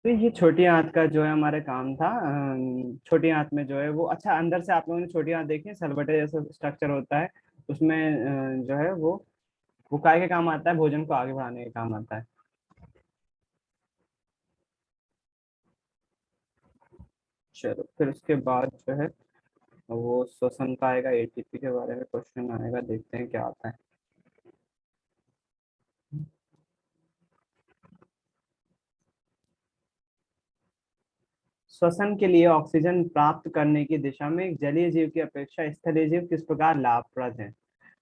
तो ये छोटी आंत का जो है हमारे काम था। छोटी आंत में जो है वो, अच्छा अंदर से आप लोगों ने छोटी आंत देखी है, सलबटे जैसा स्ट्रक्चर होता है उसमें। जो है वो काय के काम आता है, भोजन को आगे बढ़ाने के काम आता है। चलो फिर उसके बाद जो है वो श्वसन का आएगा, एटीपी के बारे में क्वेश्चन आएगा, देखते हैं क्या आता है। श्वसन के लिए ऑक्सीजन प्राप्त करने की दिशा में एक जलीय जीव की अपेक्षा स्थलीय जीव किस प्रकार लाभप्रद है।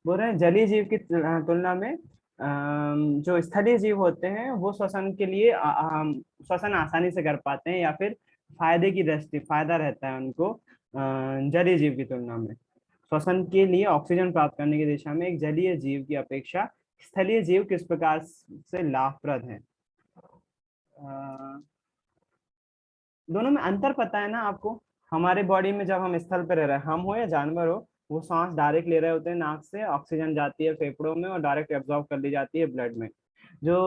बोल रहे हैं जलीय जीव की तुलना में जो स्थलीय जीव होते हैं वो श्वसन के लिए श्वसन आसानी से कर पाते हैं, या फिर फायदे की दृष्टि फायदा रहता है उनको जलीय जीव की तुलना में। श्वसन के लिए ऑक्सीजन प्राप्त करने की दिशा में एक जलीय जीव की अपेक्षा स्थलीय जीव किस प्रकार से लाभप्रद है। दोनों में अंतर पता है ना आपको। हमारे बॉडी में जब हम स्थल पे रह रहे हैं, हम हो या जानवर हो, वो सांस डायरेक्ट ले रहे होते हैं, नाक से ऑक्सीजन जाती है फेफड़ों में और डायरेक्ट एब्जॉर्ब कर ली जाती है ब्लड में। जो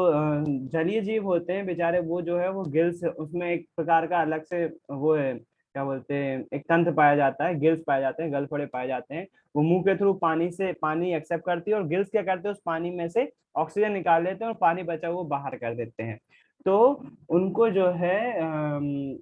जलीय जीव होते हैं बेचारे, वो जो है वो गिल्स, उसमें एक प्रकार का अलग से वो है, क्या बोलते हैं, एक तंत्र पाया जाता है, गिल्स पाए जाते हैं, गलफड़े पाए जाते हैं। वो मुंह के थ्रू पानी से पानी एक्सेप्ट करती है, और गिल्स क्या करते हैं, उस पानी में से ऑक्सीजन निकाल लेते हैं और पानी बचा हुआ बाहर कर देते हैं। तो उनको जो है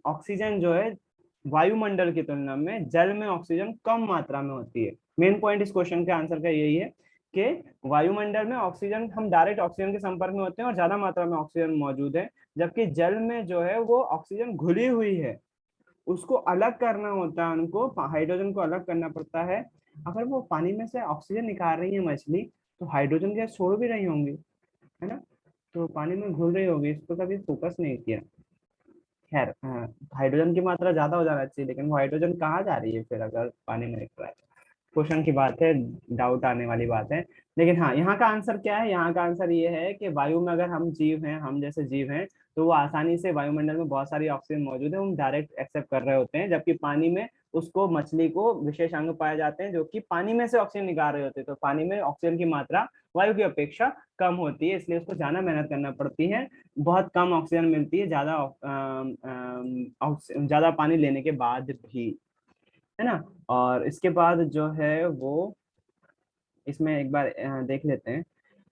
ऑक्सीजन जो है वायुमंडल की तुलना में जल में ऑक्सीजन कम मात्रा में होती है। मेन पॉइंट इस क्वेश्चन के आंसर का यही है कि वायुमंडल में ऑक्सीजन, हम डायरेक्ट ऑक्सीजन के संपर्क में होते हैं और ज्यादा मात्रा में ऑक्सीजन मौजूद है, जबकि जल में जो है वो ऑक्सीजन घुली हुई है, उसको अलग करना होता है, उनको हाइड्रोजन को अलग करना पड़ता है। अगर वो पानी में से ऑक्सीजन निकाल रही है मछली, तो हाइड्रोजन गैस छोड़ भी रही होंगी, है ना। तो पानी में घुल रही होगी, इस पर कभी फोकस नहीं किया। खैर हाइड्रोजन की मात्रा ज्यादा हो जाना चाहिए, लेकिन वो हाइड्रोजन कहाँ जा रही है फिर अगर पानी में निकल रहा है। क्वेश्चन की बात है, डाउट आने वाली बात है। लेकिन हाँ, यहाँ का आंसर क्या है, यहाँ का आंसर ये है कि वायु में अगर हम जीव हैं, हम जैसे जीव हैं, तो वो आसानी से वायुमंडल में बहुत सारी ऑक्सीजन मौजूद है, हम डायरेक्ट एक्सेप्ट कर रहे होते हैं, जबकि पानी में उसको, मछली को विशेष अंग पाए जाते हैं जो कि पानी में से ऑक्सीजन निकाल रहे होते हैं। तो पानी में ऑक्सीजन की मात्रा वायु की अपेक्षा कम होती है, इसलिए उसको ज्यादा मेहनत करना पड़ती है, बहुत कम ऑक्सीजन मिलती है ज्यादा ज्यादा पानी लेने के बाद भी, है ना। और इसके बाद जो है वो, इसमें एक बार देख लेते हैं।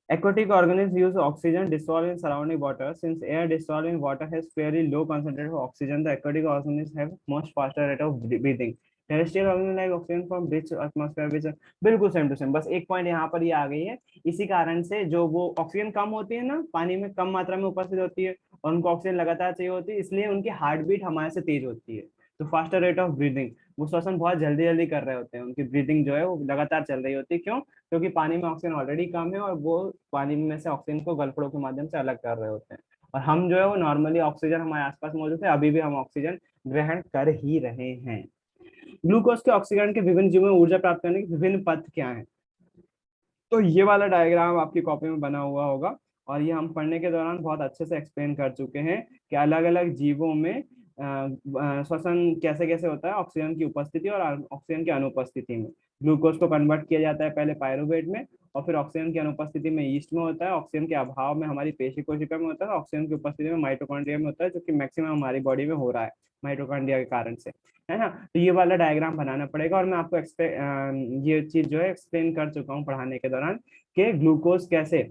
Aquatic organisms use oxygen dissolved in surrounding water. Since air dissolved in water has fairly low concentration of oxygen, the aquatic organisms have much faster rate of breathing. Terrestrial organisms like oxygen from rich atmosphere, which बिल्कुल same to same, बस एक point यहाँ पर ये आ गई है। इसी कारण से जो वो ऑक्सीजन कम होती है ना, पानी में कम मात्रा में उपस्थित होती है, और उनको ऑक्सीजन लगातार चाहिए होती है, इसलिए उनकी हार्ट बीट हमारे से तेज होती है। तो फास्टर रेट ऑफ ब्रीदिंग, वो श्वसन बहुत जल्दी जल्दी कर रहे होते हैं, उनकी ब्रीदिंग जो है वो लगातार चल रही होती है। क्यों? क्योंकि पानी में ऑक्सीजन ऑलरेडी कम है, और वो पानी में से ऑक्सीजन को गलफड़ों के माध्यम से अलग कर रहे होते हैं। और हम जो है वो नॉर्मली ऑक्सीजन हमारे आसपास मौजूद है, अभी भी हम ऑक्सीजन ग्रहण कर ही रहे हैं। ग्लूकोज के ऑक्सीकरण के विभिन्न जीवों में ऊर्जा प्राप्त करने के विभिन्न पथ क्या हैं। तो ये वाला डायग्राम आपकी कॉपी में बना हुआ होगा, और ये हम पढ़ने के दौरान बहुत अच्छे से एक्सप्लेन कर चुके हैं कि अलग अलग जीवों में श्वसन कैसे कैसे होता है ऑक्सीजन की उपस्थिति और ऑक्सीजन की अनुपस्थिति में। ग्लूकोज को कन्वर्ट किया जाता है पहले पायरुवेट में, और फिर ऑक्सीजन की अनुपस्थिति में ईस्ट में होता है, ऑक्सीजन के अभाव में हमारी पेशी कोशिका में होता है, ऑक्सीजन की उपस्थिति में माइटोकॉन्ड्रिया में होता है, जो कि मैक्सिमम हमारी बॉडी में हो रहा है माइटोकॉन्ड्रिया के कारण से, है ना। तो ये वाला डायग्राम बनाना पड़ेगा, और मैं आपको ये चीज जो है एक्सप्लेन कर चुका हूँ पढ़ाने के दौरान, कि ग्लूकोज कैसे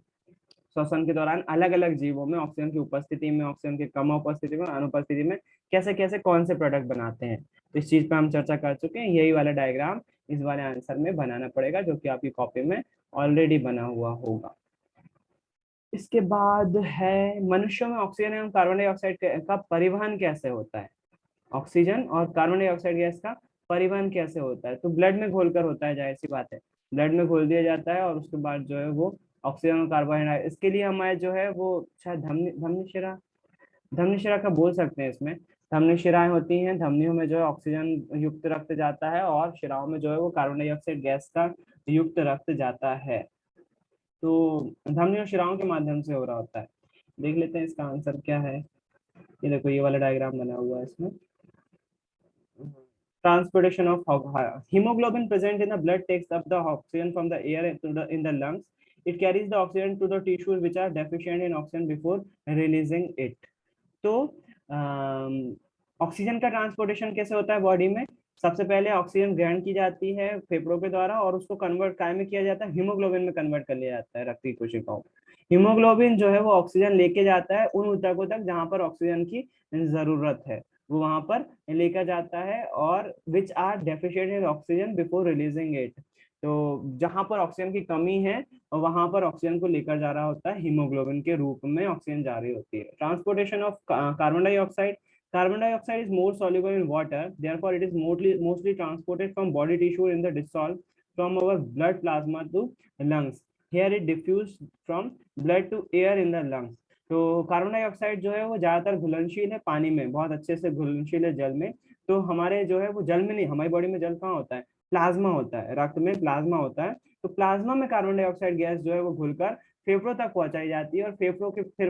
श्वसन के दौरान अलग अलग जीवों में ऑक्सीजन की उपस्थिति में, ऑक्सीजन की कम उपस्थिति में, अनुपस्थिति में कैसे कैसे कौन से प्रोडक्ट बनाते हैं। तो इस चीज पे हम चर्चा कर चुके हैं। यही वाला डायग्राम इस वाले आंसर में बनाना पड़ेगा, जो कि आपकी कॉपी में ऑलरेडी बना हुआ होगा। इसके बाद है, मनुष्यों में ऑक्सीजन एवं कार्बन डाइऑक्साइड का परिवहन कैसे होता है। ऑक्सीजन और कार्बन डाइऑक्साइड गैस का परिवहन कैसे होता है। तो ब्लड में घोलकर होता है, जाहिर सी बात है, ब्लड में घोल दिया जाता है, और उसके बाद जो है वो ऑक्सीजन और कार्बन, इसके लिए हमारे जो है वो शायद धमनी धमनी शिरा, धमनी शिरा का बोल सकते हैं इसमें। धमनी शिराएं होती हैं, धमनियों में जो है ऑक्सीजन युक्त रक्त जाता है, और शिराओं में जो है वो कार्बन डाइऑक्साइड गैस का युक्त रक्त जाता है। तो धमनी और शिराओं के माध्यम से हो रहा होता है। देख लेते हैं इसका आंसर क्या है। ये देखो, ये वाला डायग्राम बना हुआ है इसमें। Transportation of hemoglobin present in the blood takes up the oxygen from the air in the lungs. It carries the oxygen to the tissues which are deficient in oxygen before releasing it. तो oxygen का transportation कैसे होता है body में? सबसे पहले oxygen ग्रहण की जाती है फेफड़ों के द्वारा और उसको कन्वर्ट काय में किया जाता है, हीमोग्लोबिन में कन्वर्ट कर लिया जाता है रक्त की कोशिकाओं। हीमोग्लोबिन जो है वो ऑक्सीजन लेके जाता है उन ऊतकों तक जहां पर ऑक्सीजन की जरूरत है, वो वहां पर लेकर जाता है, और which are deficient in oxygen before releasing it. तो जहां पर ऑक्सीजन की कमी है और वहां पर ऑक्सीजन को लेकर जा रहा होता है, हीमोग्लोबिन के रूप में ऑक्सीजन जा रही होती है। Transportation of carbon dioxide, carbon dioxide is more soluble in water, therefore it is mostly transported from body tissue in the dissolve from our blood plasma to lungs. Here it diffused from blood to air in the lungs. तो carbon dioxide जो है वो ज्यादातर घुलनशील है पानी में, बहुत अच्छे से घुलनशील है जल में। तो हमारे जो है वो जल में नहीं, हमारी बॉडी में जल कहाँ होता है? प्लाज्मा होता है, रक्त में प्लाज्मा होता है। तो प्लाज्मा में कार्बन डाइऑक्साइड गैस जो है वो घुलकर फेफड़ों तक पहुंचाई जाती है, और फिर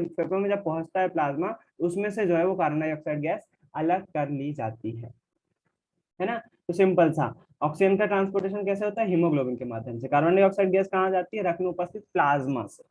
फेफड़ों में जब पहुंचता है प्लाज्मा, उसमें से जो है वो कार्बन डाइऑक्साइड गैस अलग कर ली जाती है ना। तो सिंपल सा, ऑक्सीजन का ट्रांसपोर्टेशन कैसे होता है? हीमोग्लोबिन के माध्यम से। कार्बन डाइऑक्साइड गैस कहाँ जाती है? रक्त में उपस्थित प्लाज्मा से।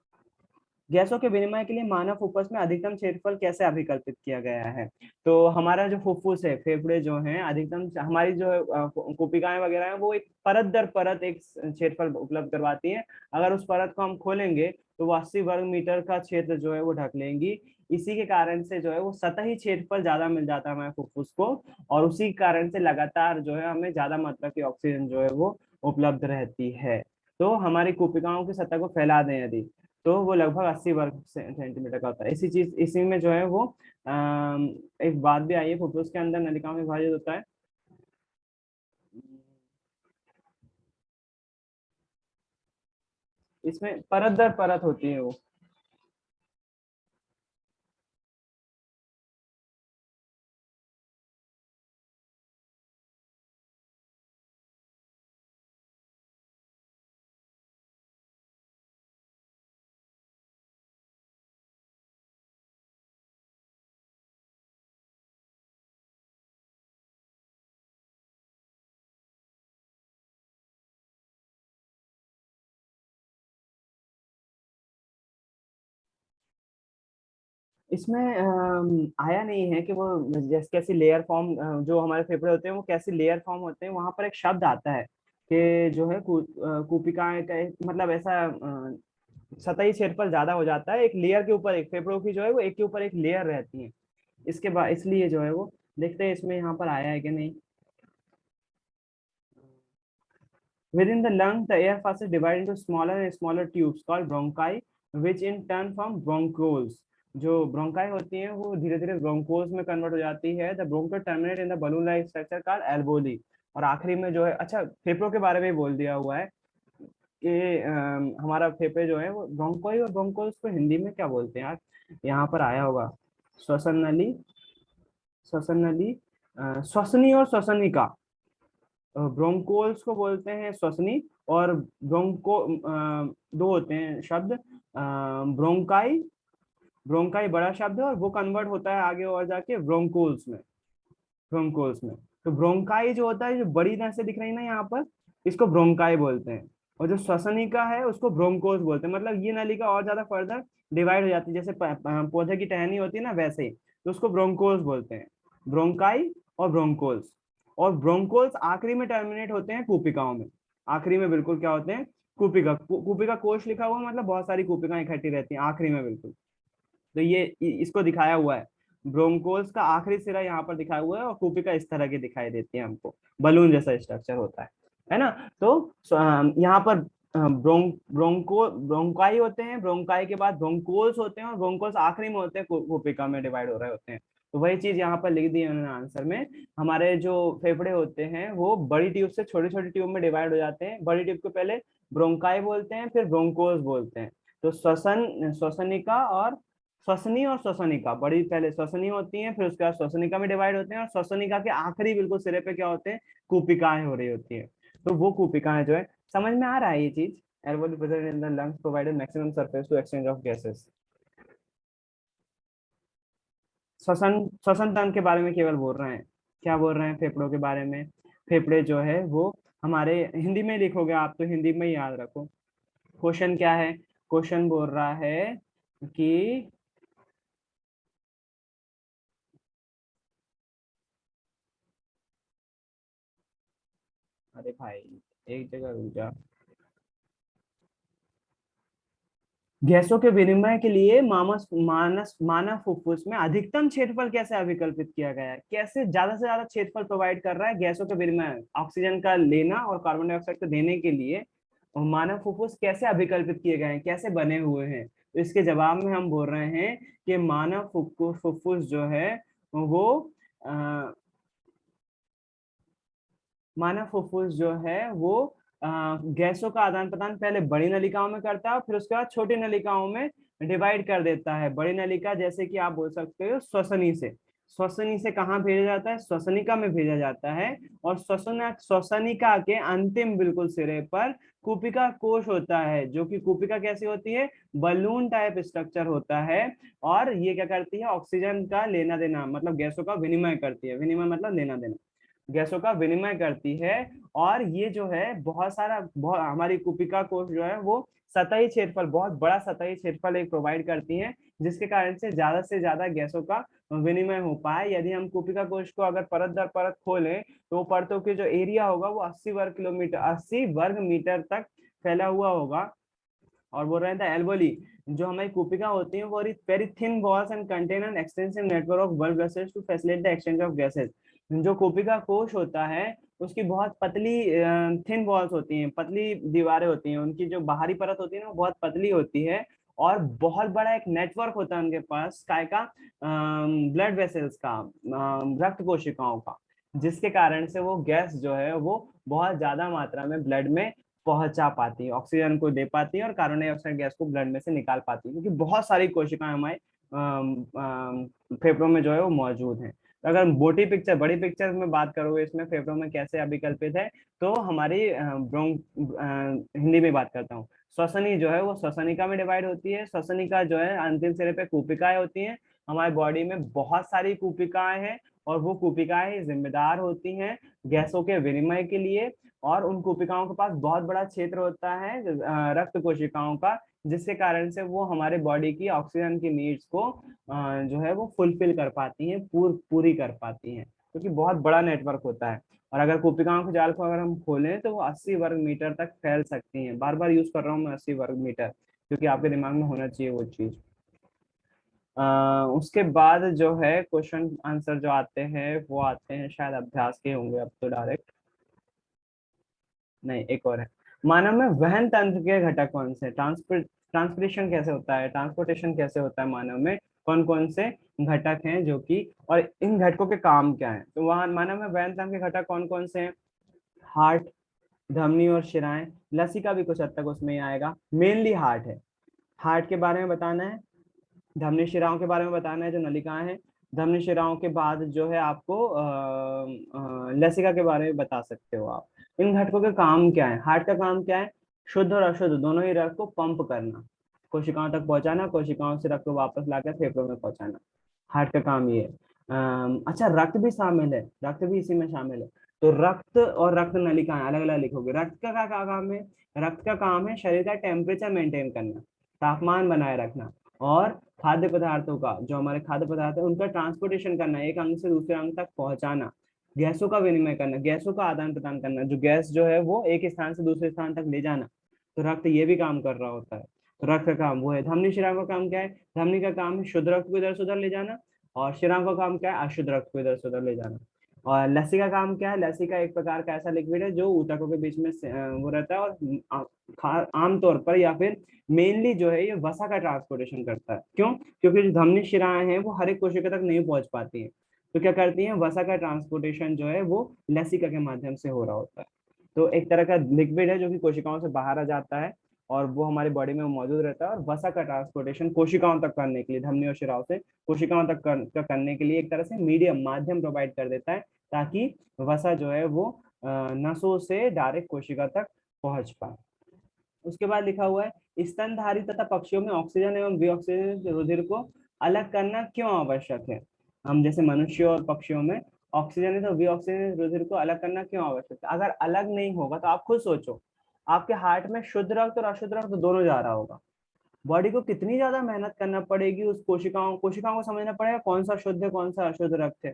गैसों के विनिमय के लिए मानव फुफ्फुस में अधिकतम क्षेत्रफल कैसे अभिकल्पित किया गया है? तो हमारा जो फुफ्फुस है, फेफड़े जो हैं, अधिकतम हमारी जो कोशिकाएं वगैरह हैं, वो एक परत दर परत एक क्षेत्रफल उपलब्ध करवाती हैं। अगर उस परत को हम खोलेंगे तो वो 80 वर्ग मीटर का क्षेत्र जो है वो ढक लेंगी। इसी के कारण से जो है वो सतही क्षेत्रफल ज्यादा मिल जाता है हमारे फुफ्फुस को, और उसी कारण से लगातार जो है हमें ज्यादा मात्रा की ऑक्सीजन जो है वो उपलब्ध रहती है। तो हमारी कोशिकाओं की सतह को फैला दें यदि, तो वो लगभग 80 वर्ग सेंटीमीटर का होता है। इसी में जो है वो एक बात भी आई है, फुफ्फुस के अंदर नलिकाओं में विभाजित होता है। इसमें परत दर परत होती है वो। इसमें आया नहीं है कि वो जैसे कैसी लेयर फॉर्म, जो हमारे फेफड़े होते हैं वो कैसे लेयर फॉर्म होते हैं, वहां पर एक शब्द आता है कि जो है कुपिकाएं का मतलब ऐसा सतही क्षेत्रफल ज्यादा हो जाता है, एक लेयर के ऊपर एक, फेफड़ों की जो है वो एक के ऊपर एक लेयर रहती है। इसके बाद इसलिए जो है वो, देखते हैं इसमें यहाँ पर आया है कि नहीं। Within the lung, the air passes divided into smaller and smaller tubes called bronchi, which in turn form bronchioles. जो ब्रोंकाई होती हैं वो धीरे धीरे ब्रोंकोस में कन्वर्ट हो जाती है। The bronchi terminate in the balloon like structure called alveoli. और आखिरी में जो है, अच्छा फेफड़ों के बारे में भी बोल दिया हुआ है कि हमारा फेफड़े जो है वो ब्रोंकोई और ब्रोंकोस को हिंदी में क्या बोलते हैं यार? यहाँ पर आया होगा, श्वसन नली, श्वसन नली, श्वसनी और श्वसनिका। ब्रोंकोल्स को बोलते हैं श्वसनी, और ब्रोंको दो होते हैं शब्द, ब्रोंकाई, ब्रोंकाई बड़ा शब्द है और वो कन्वर्ट होता है आगे और जाके ब्रोंकोल्स में, ब्रोंकोल्स में। तो ब्रोंकाई जो होता है, जो बड़ी नसें दिख रही है ना यहाँ पर, इसको ब्रोंकाई बोलते हैं। और जो श्वसनिका है उसको ब्रोंकोस बोलते हैं। मतलब ये नलिका और ज्यादा फर्दर डिवाइड हो जाती है, जैसे पौधे की टहनी होती है ना वैसे ही, तो उसको ब्रोंकोस बोलते हैं, ब्रोंकाई और ब्रोंकोल्स। और ब्रोंकोल्स आखिरी में टर्मिनेट होते हैं कूपिकाओं में। आखिरी में बिल्कुल क्या होते हैं? कूपिका, कूपिका कोश लिखा हुआ मतलब बहुत सारी कूपिकाएं इकट्ठी रहती हैं आखिरी में बिल्कुल। तो ये इसको दिखाया हुआ है, ब्रोंकोल्स का आखिरी सिरा यहाँ पर दिखाया हुआ है, और कूपिका इस तरह की दिखाई देती है हमको, बलून जैसा स्ट्रक्चर होता है ना। तो यहाँ पर ब्रोंकाई होते हैं, ब्रोंकाई के बाद ब्रोंकोल्स होते हैं, और ब्रोंकोल्स आखिरी में होते हैं, कूपिका में डिवाइड हो रहे होते हैं। तो वही चीज यहाँ पर लिख दी है उन्होंने आंसर में। हमारे जो फेफड़े होते हैं वो बड़ी ट्यूब से छोटी छोटी ट्यूब में डिवाइड हो जाते हैं। बड़ी ट्यूब को पहले ब्रोंकाई बोलते हैं, फिर ब्रोंकोल्स बोलते हैं। तो श्वसनिका और श्वसनी और श्वसनिका, बड़ी पहले श्वसनी होती हैं, फिर उसके बाद श्वसनिका में डिवाइड होते हैं, और श्वसनिका के आखिरी बिल्कुल सिरे पे क्या होते हैं? कूपिकाएं हो रही होती है। तो वो कूपिकाएं जो है, समझ में आ रहा है ये चीज? Air present in the lungs provided maximum surface to exchange of gases. श्वसन तंत्र के बारे में केवल बोल रहे हैं, क्या बोल रहे हैं? फेफड़ों के बारे में। फेफड़े जो है वो हमारे, हिंदी में लिखोगे आप तो हिंदी में ही याद रखो। क्वेश्चन क्या है? क्वेश्चन बोल रहा है कि अरे भाई एक जगह रुक जा। गैसों के विनिमय के लिए मानव फुफ्फुस में अधिकतम क्षेत्रफल कैसे अभिकल्पित किया गया है? कैसे ज्यादा से ज्यादा क्षेत्रफल प्रोवाइड कर रहा है गैसों के विनिमय, ऑक्सीजन का लेना और कार्बन डाइऑक्साइड को देने के लिए? और मानव फुफ्फुस कैसे अभिकल्पित किए गए हैं, कैसे बने हुए हैं? तो इसके जवाब में हम बोल रहे हैं कि मानव फुफ्फुस जो है वो अ, मानव फुफ्फुस जो है वो गैसों का आदान प्रदान पहले बड़ी नलिकाओं में करता है और फिर उसके बाद छोटी नलिकाओं में डिवाइड कर देता है। बड़ी नलिका जैसे कि आप बोल सकते हो श्वसनी से, श्वसनी से कहाँ भेजा जाता है? श्वसनिका में भेजा जाता है। और श्वसनिका के अंतिम बिल्कुल सिरे पर कूपिका कोश होता है, जो कि कूपिका कैसी होती है? बलून टाइप स्ट्रक्चर होता है। और ये क्या करती है? ऑक्सीजन का लेना देना, मतलब गैसों का विनिमय करती है। विनिमय मतलब लेना देना, गैसों का विनिमय करती है। और ये जो है बहुत हमारी कूपिका कोश जो है वो सतही क्षेत्रफल, बहुत बड़ा सतही क्षेत्रफल एक प्रोवाइड करती है, जिसके कारण से ज्यादा गैसों का विनिमय हो पाए। यदि हम कूपिका कोश को अगर परत दर परत खोलें तो परतों के जो एरिया होगा वो 80 वर्ग मीटर तक फैला हुआ होगा। और बोल रहे थे एल्वोली, जो हमारी कूपिका होती है वो very thin walls and contain an extensive network of blood vessels to facilitate the exchange of gases. जो कूपिका कोश होता है उसकी बहुत पतली थिन वॉल्स होती हैं, पतली दीवारें होती हैं, उनकी जो बाहरी परत होती है ना वो बहुत पतली होती है। और बहुत बड़ा एक नेटवर्क होता है उनके पास काय का, ब्लड वेसल्स का, रक्त कोशिकाओं का, जिसके कारण से वो गैस जो है वो बहुत ज्यादा मात्रा में ब्लड में पहुंचा पाती है, ऑक्सीजन को दे पाती है और कार्बन डाइऑक्साइड गैस को ब्लड में से निकाल पाती है, क्योंकि बहुत सारी कोशिकाएं हमारे फेफड़ों में जो है वो मौजूद हैं। तो अगर मोटी पिक्चर, बड़ी पिक्चर में बात करोगे इसमें फेफड़ों में कैसे अभिकल्पित है, तो हमारी हिंदी में बात करता हूँ। श्वसनी जो है वो श्वसनिका में डिवाइड होती है। श्वसनिका जो है अंतिम सिरे पे कूपिकाएं होती हैं। हमारे बॉडी में बहुत सारी कूपिकाएं हैं और वो कूपिकाएं जिम्मेदार होती हैं गैसों के विनिमय के लिए। और उन कोशिकाओं के पास बहुत बड़ा क्षेत्र होता है रक्त कोशिकाओं का, जिसके कारण से वो हमारे बॉडी की ऑक्सीजन की नीड्स को जो है वो फुलफिल कर पाती हैं, पूरी कर पाती हैं, क्योंकि बहुत बड़ा नेटवर्क होता है। और अगर कोशिकाओं के जाल को अगर हम खोलें तो वो 80 वर्ग मीटर तक फैल सकती हैं। बार बार यूज कर रहा हूँ मैं 80 वर्ग मीटर, क्योंकि आपके दिमाग में होना चाहिए वो चीज। उसके बाद जो है क्वेश्चन आंसर जो आते हैं वो आते हैं, शायद अभ्यास के होंगे अब तो डायरेक्ट नहीं। एक और है, मानव में वहन तंत्र के घटक कौन से? ट्रांसपोर्टेशन कैसे होता है, ट्रांसपोर्टेशन कैसे होता है मानव में, कौन कौन से घटक हैं जो कि, और इन घटकों के काम क्या है? तो वहां मानव में वहन तंत्र के घटक कौन कौन से हैं? हार्ट, धमनी और शिराएं, लसीका भी कुछ हद तक उसमें ही आएगा। मेनली हार्ट है, हार्ट के बारे में बताना है। धमनी शिराओं के बारे में बताना है जो नलिकाएं हैं। धमनी शिराओं के बाद जो है आपको लसिका के बारे में बता सकते हो आप। इन घटकों के काम क्या है? हार्ट का काम क्या है? शुद्ध और अशुद्ध दोनों ही रक्त को पंप करना, कोशिकाओं तक पहुंचाना, कोशिकाओं से रक्त को वापस लाकर फेफड़ों में पहुंचाना, हार्ट का काम ये है। अच्छा, रक्त भी शामिल है, रक्त भी इसी में शामिल है। तो रक्त और रक्त नलिकाएं अलग अलग लिखोगे। रक्त का क्या काम है? रक्त का काम है शरीर का टेम्परेचर मेंटेन करना, तापमान बनाए रखना। और खाद्य पदार्थों का, जो हमारे खाद्य पदार्थ है उनका ट्रांसपोर्टेशन करना, एक अंग से दूसरे अंग तक पहुंचाना। गैसों का विनिमय करना, गैसों का आदान प्रदान करना, जो गैस जो है वो एक स्थान से दूसरे स्थान तक ले जाना। तो रक्त ये भी काम कर रहा होता है। तो रक्त का काम वो है। धमनी शिरा का काम क्या है? धमनी का काम है शुद्ध रक्त को इधर से उधर ले जाना। और शिरा का काम क्या है? अशुद्ध रक्त को इधर से उधर ले जाना। और लस्सी का काम क्या है? लस्सी का एक प्रकार का ऐसा लिक्विड है जो ऊतकों के बीच में वो रहता है, और आमतौर पर या फिर मेनली जो है ये वसा का ट्रांसपोर्टेशन करता है। क्यों? क्योंकि जो धमनी शिराएं हैं वो हर एक कोशिका तक नहीं पहुंच पाती हैं, तो क्या करती हैं? वसा का ट्रांसपोर्टेशन जो है वो लसिका के माध्यम से हो रहा होता है। तो एक तरह का लिक्विड है जो कि कोशिकाओं से बाहर आ जाता है और वो हमारी बॉडी में मौजूद रहता है। और वसा का ट्रांसपोर्टेशन कोशिकाओं तक करने के लिए, धमनी और शिराओं से कोशिकाओं तक करने के लिए एक तरह से मीडियम, माध्यम प्रोवाइड कर देता है, ताकि वसा जो है वो नसों से डायरेक्ट कोशिका तक पहुंच पाए। उसके बाद लिखा हुआ है, स्तनधारी तथा पक्षियों में ऑक्सीजन एवं विऑक्सीजन रुधिर को अलग करना क्यों आवश्यक है? हम जैसे मनुष्यों और पक्षियों में ऑक्सीजन है तो विऑक्सीजन रुधिर को अलग करना क्यों आवश्यक है? अगर अलग नहीं होगा तो आप खुद सोचो, आपके हार्ट में शुद्ध रक्त और अशुद्ध रक्त दोनों जा रहा होगा, बॉडी को कितनी ज्यादा मेहनत करना पड़ेगी उस कोशिकाओं कोशिकाओं को समझना पड़ेगा कौन सा शुद्ध है कौन सा अशुद्ध रक्त है।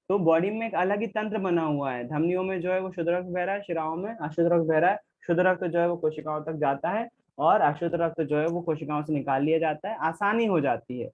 तो बॉडी में एक अलग ही तंत्र बना हुआ है। धमनियों में जो है वो शुद्ध रक्त बह रहा है, शिराओं में अशुद्ध रक्त बह रहा है। शुद्ध रक्त जो है वो कोशिकाओं तक जाता है और अशुद्ध रक्त जो है वो कोशिकाओं से निकाल लिया जाता है, आसानी हो जाती है।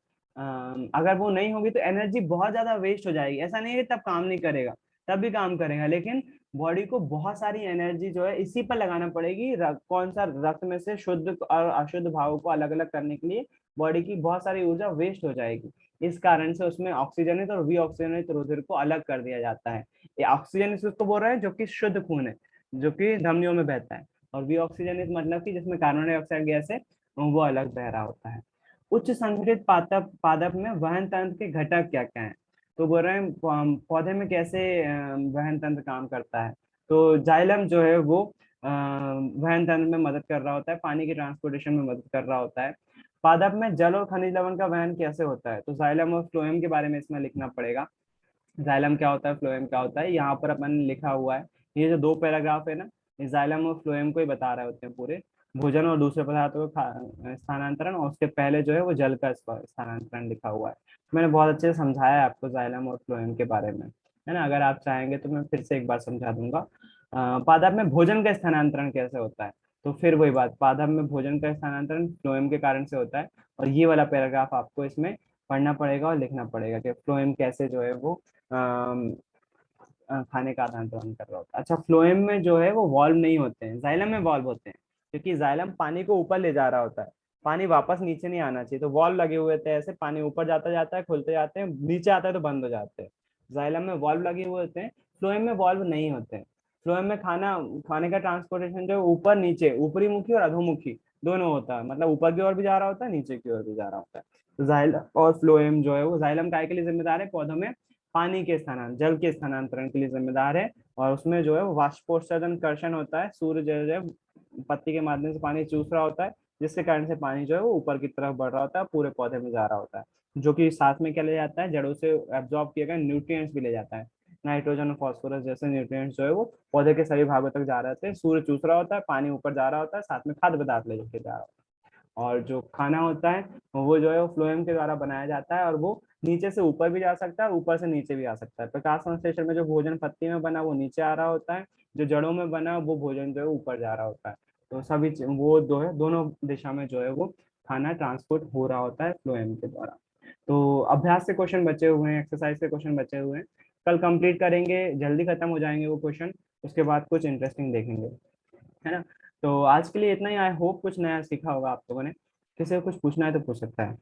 अगर वो नहीं होगी तो एनर्जी बहुत ज्यादा वेस्ट हो जाएगी। ऐसा नहीं है तब काम नहीं करेगा, तब भी काम करेगा, लेकिन बॉडी को बहुत सारी एनर्जी जो है इसी पर लगाना पड़ेगी। कौन सा रक्त में से शुद्ध और अशुद्ध भावों को अलग अलग करने के लिए बॉडी की बहुत सारी ऊर्जा वेस्ट हो जाएगी। इस कारण से उसमें ऑक्सीजनित और विऑक्सीजनित रुधिर को अलग कर दिया जाता है। ये ऑक्सीजनित उसको बोल रहे हैं जो कि शुद्ध खून है, जो कि धमनियों में बहता है, और विऑक्सीजनित मतलब कि जिसमें कार्बन डाइऑक्साइड गैस है, वो अलग बह रहा होता है। उच्च संगठित पादप पादप में वहन तंत्र के घटक क्या क्या है? तो बोल रहे हैं पौधे में कैसे वहन तंत्र काम करता है। तो जाइलम जो है वो वहन तंत्र में मदद कर रहा होता है, पानी की ट्रांसपोर्टेशन में मदद कर रहा होता है। पादप में जल और खनिज लवण का वहन कैसे होता है? तो जाइलम और फ्लोएम के बारे में इसमें लिखना पड़ेगा। जाइलम क्या होता है, फ्लोएम क्या होता है, यहाँ पर अपन ने लिखा हुआ है। ये जो 2 पैराग्राफ है ना, ये जाइलम और फ्लोएम को ही बता रहे होते हैं पूरे। भोजन और दूसरे पदार्थों का स्थानांतरण, और उसके पहले जो है वो जल का स्थानांतरण लिखा हुआ है। मैंने बहुत अच्छे से समझाया है आपको जाइलम और फ्लोएम के बारे में, है ना। अगर आप चाहेंगे तो मैं फिर से एक बार समझा दूंगा। पादप में भोजन का स्थानांतरण कैसे होता है? तो फिर वही बात, पादप में भोजन का स्थानांतरण फ्लोएम के कारण से होता है। और ये वाला पैराग्राफ आपको इसमें पढ़ना पड़ेगा और लिखना पड़ेगा कि फ्लोएम कैसे जो है वो खाने का आदान प्रदान कर रहा होता है। अच्छा, फ्लोएम में जो है वो वॉल्व नहीं होते हैं, जाइलम में वॉल्व होते हैं, क्योंकि जाइलम पानी को ऊपर ले जा रहा होता है, पानी वापस नीचे नहीं आना चाहिए, तो वॉल्व लगे हुए थे ऐसे, पानी ऊपर जाता जाता है, खुलते जाते हैं, नीचे आता है तो बंद हो जाते हैं। जाइलम में वॉल्व लगे हुए होते हैं, फ्लोएम में वॉल्व नहीं होते हैं। फ्लोएम में खाने का ट्रांसपोर्टेशन जो ऊपर नीचे, ऊपरी मुखी और अधोमुखी दोनों होता है, मतलब ऊपर की ओर भी जा रहा होता है, नीचे की ओर भी जा रहा होता है। तो जाइलम और फ्लोएम जो है वो, जाइलम काय के लिए जिम्मेदार है? पौधों में पानी के जल के स्थानांतरण के लिए जिम्मेदार है। और उसमें जो है वो वाष्पोत्सर्जन कर्षण होता है, सूर्य जो है पत्ती के माध्यम से पानी चूस रहा होता है, जिसके कारण से पानी जो है वो ऊपर की तरफ बढ़ रहा होता है, पूरे पौधे में जा रहा होता है, जो कि साथ में क्या ले जाता है, जड़ों से एब्जॉर्ब किए गए न्यूट्रिएंट्स भी ले जाता है। नाइट्रोजन और फॉस्फोरस जैसे न्यूट्रिएंट्स जो है वो पौधे के सभी भागों तक जा रहे थे, सूर्य चूस रहा होता है, पानी ऊपर जा रहा होता है, साथ में खाद्य पदार्थ ले जाके जा रहा होता है। और जो खाना होता है वो जो है वो फ्लोएम के द्वारा बनाया जाता है, और वो नीचे से ऊपर भी जा सकता है, ऊपर से नीचे भी आ सकता है। प्रकाश संश्लेषण में जो भोजन पत्ती में बना वो नीचे आ रहा होता है, जो जड़ों में बना वो भोजन जो है ऊपर जा रहा होता है। तो सभी वो जो है दोनों दिशा में जो है वो खाना ट्रांसपोर्ट हो रहा होता है फ्लोएम के द्वारा। तो अभ्यास के क्वेश्चन बचे हुए हैं, एक्सरसाइज के क्वेश्चन बचे हुए हैं, कल कंप्लीट करेंगे, जल्दी खत्म हो जाएंगे वो क्वेश्चन। उसके बाद कुछ इंटरेस्टिंग देखेंगे, है ना। तो आज के लिए इतना ही। आई होप कुछ नया सीखा होगा आप लोगों ने। किसी को कुछ पूछना है तो पूछ सकता है।